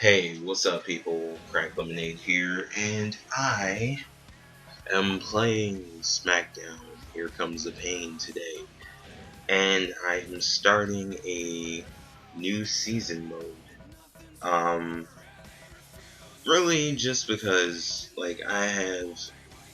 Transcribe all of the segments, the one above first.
Hey, what's up, people? Crack Lemonade here, and I am playing Smackdown. Here comes the pain today, and I am starting a new season mode. Um, really, just because I have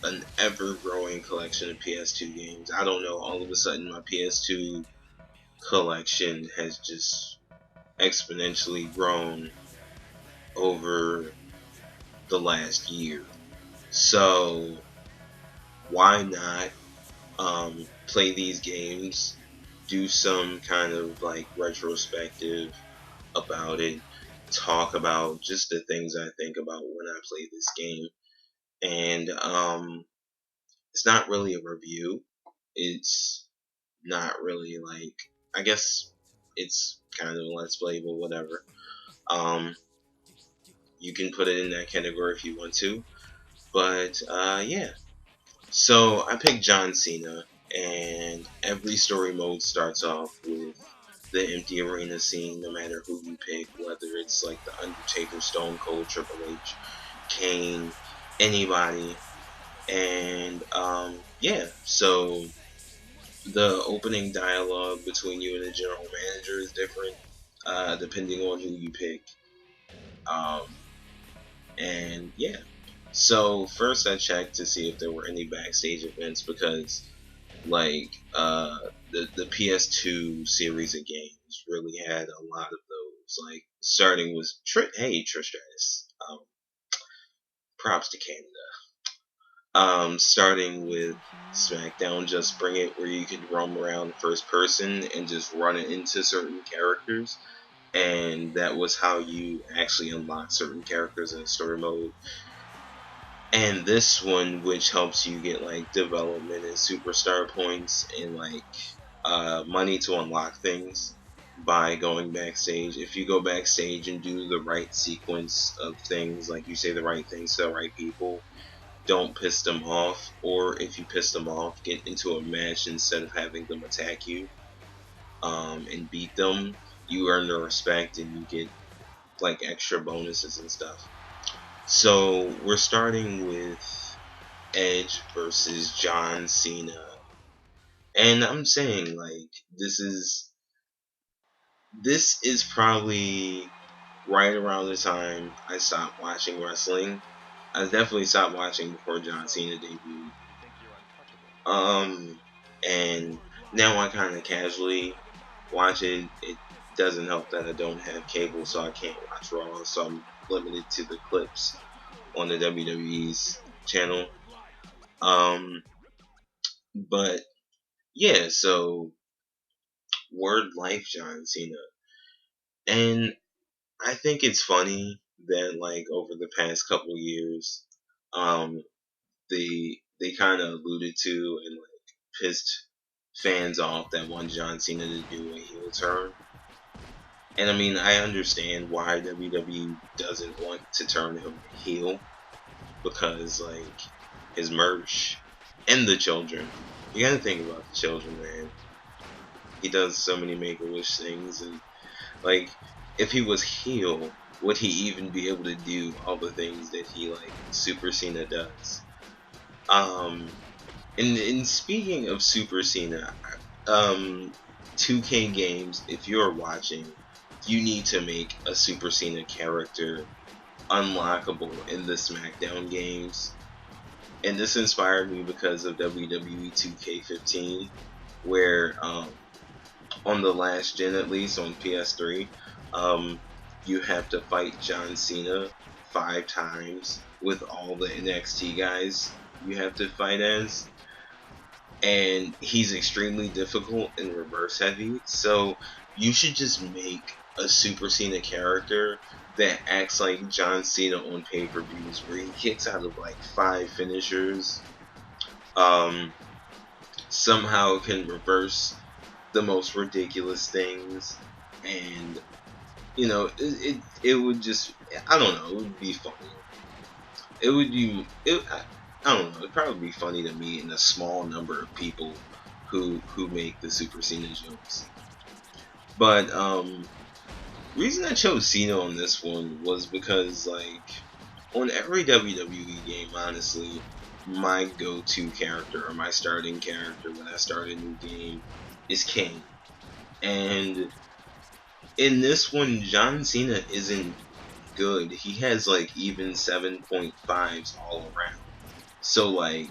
an ever-growing collection of PS2 games. I don't know. All of a sudden, my PS2 collection has just exponentially grown over the last year. So why not play these games, do some kind of retrospective about it, talk about just the things I think about when I play this game. And it's not really a review. It's not really I guess it's kind of a let's play, but whatever. Um, you can put it in that category if you want to. But yeah. So I picked John Cena, and every story mode starts off with the empty arena scene, no matter who you pick, whether it's like The Undertaker, Stone Cold, Triple H, Kane, anybody. And yeah, so the opening dialogue between you and the general manager is different depending on who you pick. Um, and yeah, so first I checked to see if there were any backstage events because the PS2 series of games really had a lot of those. Like starting with Trish Stratus. Props to Canada. Starting with Smackdown, Just Bring It, where you could roam around first person and just run it into certain characters, and that was how you actually unlock certain characters in story mode. And this one, which helps you get development and superstar points and money to unlock things by going backstage. If you go backstage and do the right sequence of things, like you say the right things to the right people, don't piss them off. Or if you piss them off, get into a match instead of having them attack you and beat them. You earn their respect and you get extra bonuses and stuff. So we're starting with Edge versus John Cena. And I'm saying this is probably right around the time I stopped watching wrestling. I definitely stopped watching before John Cena debuted. And now I kind of casually watch it. It doesn't help that I don't have cable, so I can't watch Raw. So I'm limited to the clips on the WWE's channel. Um, but yeah, so word life John Cena. And I think it's funny that over the past couple years, um, they kind of alluded to and pissed fans off that want John Cena to do a heel turn. And I mean, I understand why WWE doesn't want to turn him heel because his merch and the children. You gotta think about the children, man. He does so many Make-A-Wish things, and like if he was heel, would he even be able to do all the things that he Super Cena does? Um, and speaking of Super Cena, um, 2K games, if you're watching, you need to make a Super Cena character unlockable in the SmackDown games. And this inspired me because of WWE 2K15, where on the last gen, at least on PS3, um, you have to fight John Cena 5 times with all the NXT guys you have to fight as, and he's extremely difficult and reverse heavy. So you should just make a Super Cena character that acts like John Cena on pay-per-views, where he kicks out of 5 finishers, um, somehow can reverse the most ridiculous things, and it would just, I don't know, it would be funny. It would be I don't know, it'd probably be funny to me and a small number of people who make the Super Cena jokes. But reason I chose Cena on this one was because, like, on every WWE game, honestly, my go-to character or my starting character when I start a new game is Kane. And in this one, John Cena isn't good. He has like even 7.5s all around. So like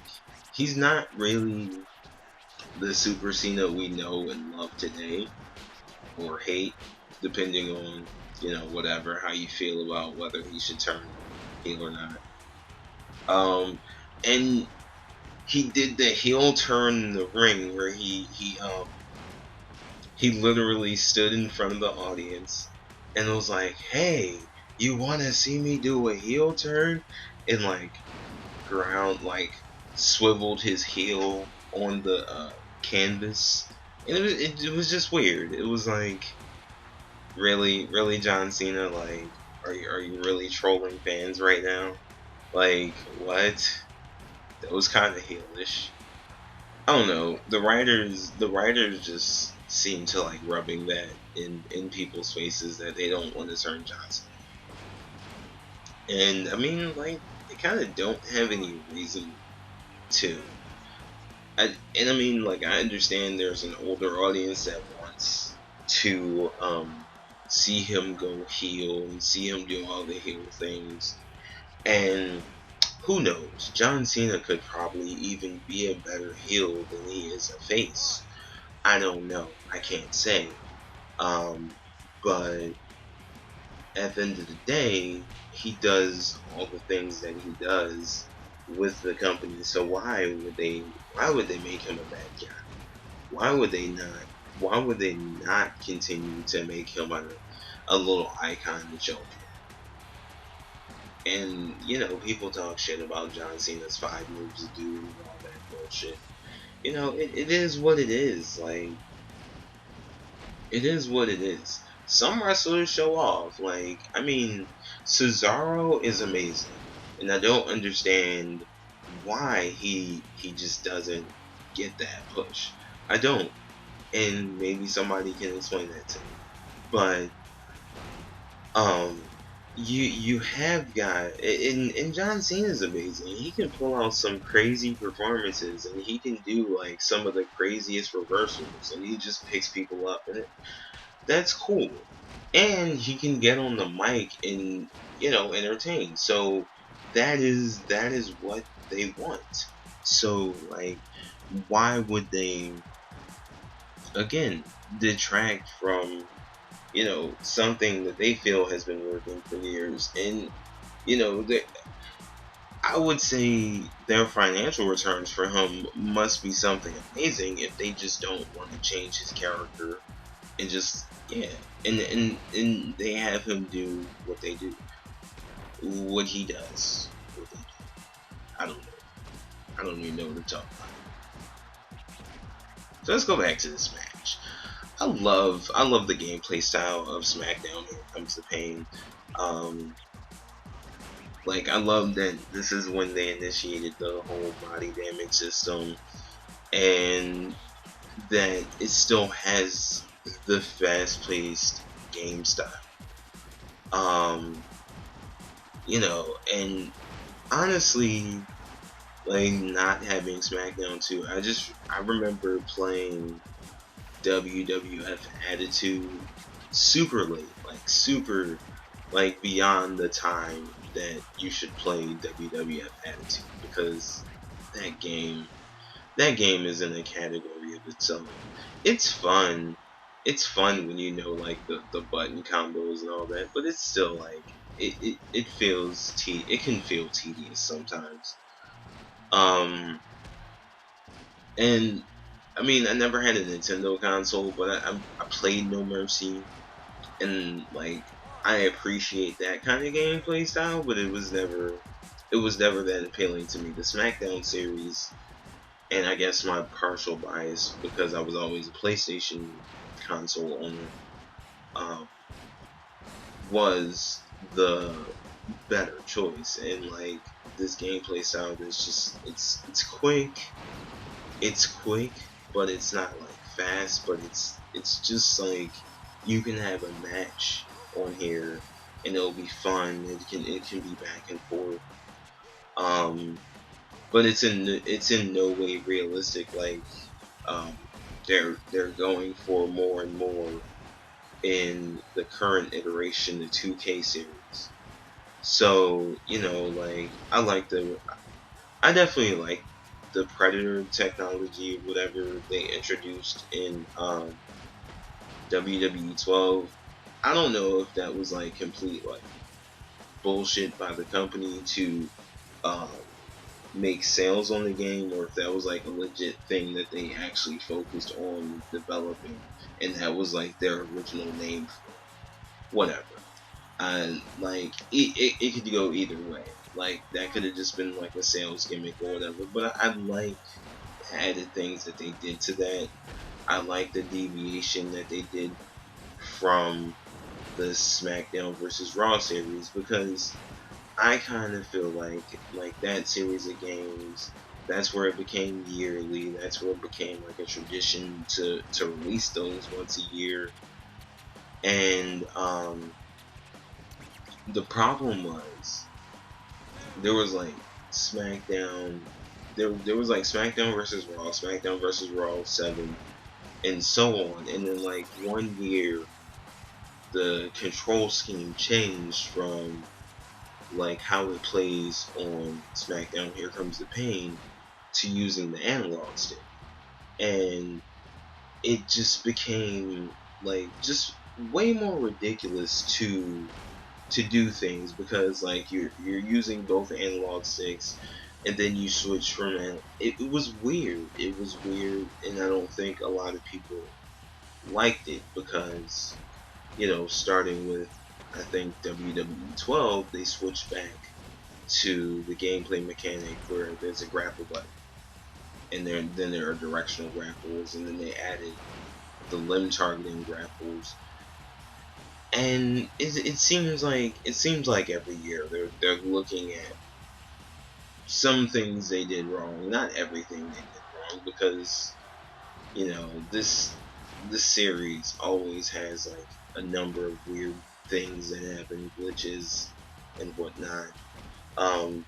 he's not really the Super Cena we know and love today, or hate, depending on, whatever, how you feel about whether he should turn heel or not. Um and he did the heel turn in the ring where he literally stood in front of the audience and was like, "Hey, you want to see me do a heel turn?" And like ground, like swiveled his heel on the canvas, and it was just weird. It was like, really, really, John Cena. Like, are you really trolling fans right now? Like, what? That was kind of heelish. I don't know. The writers just seem to like rubbing that in people's faces that they don't want to turn Johnson. And I mean, like, they kind of don't have any reason to. And I mean, like, I understand there's an older audience that wants to see him go heel and see him do all the heel things. And who knows? John Cena could probably even be a better heel than he is a face. I don't know. I can't say. Um, but at the end of the day, he does all the things that he does with the company. So why would they make him a bad guy? Why would they not? Why would they not continue to make him a little icon to children? And people talk shit about John Cena's 5 moves to do and all that bullshit. It is what it is. Like, it is what it is. Some wrestlers show off. Like, I mean, Cesaro is amazing, and I don't understand why he just doesn't get that push. I don't, and maybe somebody can explain that to me. But um, you have got, and John Cena is amazing. He can pull out some crazy performances, and he can do like some of the craziest reversals, and he just picks people up, and that's cool. And he can get on the mic and entertain. So that is what they want. So like, why would they again detract from something that they feel has been working for years? And they, I would say their financial returns for him must be something amazing if they just don't want to change his character and just, yeah, and they have him do what they do, what he does, what they do. I don't know. I don't even know what to talk about. So let's go back to this match. I love the gameplay style of Smackdown when it comes to Pain. Um, like, I love that this is when they initiated the whole body damage system, and that it still has the fast-paced game style. Um, and honestly, like, not having SmackDown 2, I remember playing WWF Attitude super late, like super, like beyond the time that you should play WWF Attitude, because that game that game is in a category of its own. It's fun. It's fun when you know like the button combos and all that, but it's still like it can feel tedious sometimes. Um and I mean, I never had a Nintendo console, but I played No Mercy, and like, I appreciate that kind of gameplay style, but it was never that appealing to me. The SmackDown series, and I guess my partial bias because I was always a PlayStation console owner, um, was the better choice. And like, this gameplay style is just, it's quick, but it's not like fast, but it's just like, you can have a match on here, and it'll be fun. It can be back and forth. Um, but it's in no way realistic. Like um, they're going for more and more in the current iteration, the 2K series. So like I definitely like the Predator technology, whatever they introduced in WWE 12. I don't know if that was like complete like bullshit by the company to um, make sales on the game, or if that was like a legit thing that they actually focused on developing, and that was like their original name for it. Whatever. Like it could go either way. Like that could have just been like a sales gimmick or whatever. But I like the added things that they did to that. I like the deviation that they did from the SmackDown versus Raw series, because I kind of feel like that series of games, that's where it became yearly. That's where it became like a tradition to release those once a year. And the problem was there was like SmackDown. There was like SmackDown versus Raw 7, and so on. And then like one year, the control scheme changed from like how it plays on SmackDown Here Comes the Pain to using the analog stick. And it just became like just way more ridiculous to do things, because like you're using both analog sticks, and then you switch from it was weird. It was weird, and I don't think a lot of people liked it, because starting with, I think, WWE 12, they switched back to the gameplay mechanic where there's a grapple button, and then there are directional grapples, and then they added the limb targeting grapples. And it seems like every year they're looking at some things they did wrong, not everything they did wrong, because this series always has like a number of weird things that happen, glitches and whatnot.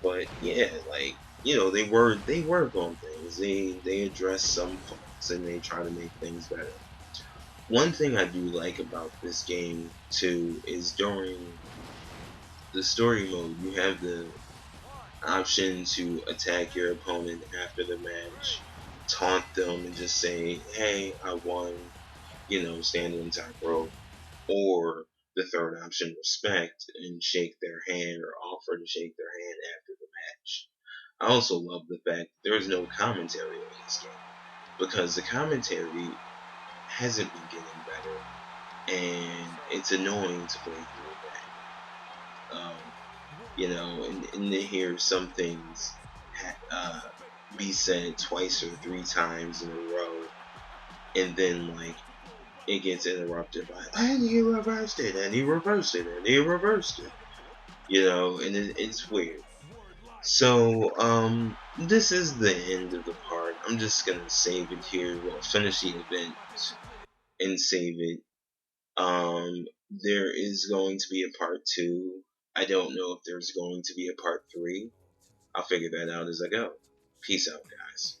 But yeah, like they work on things. They address some faults, and they try to make things better. One thing I do like about this game too is during the story mode, you have the option to attack your opponent after the match, taunt them, and just say, "Hey, I won," stand on top rope. Or the third option, respect, and shake their hand or offer to shake their hand after the match. I also love the fact there is no commentary on this game, because the commentary hasn't been getting better, and it's annoying to play through that. And to hear some things be said twice or three times in a row, and then like it gets interrupted by, and he reversed it, and he reversed it, and he reversed it. And it's weird. So, this is the end of the part. I'm just gonna save it here. Well, finish the event and save it. There is going to be a part 2. I don't know if there's going to be a part 3. I'll figure that out as I go. Peace out, guys.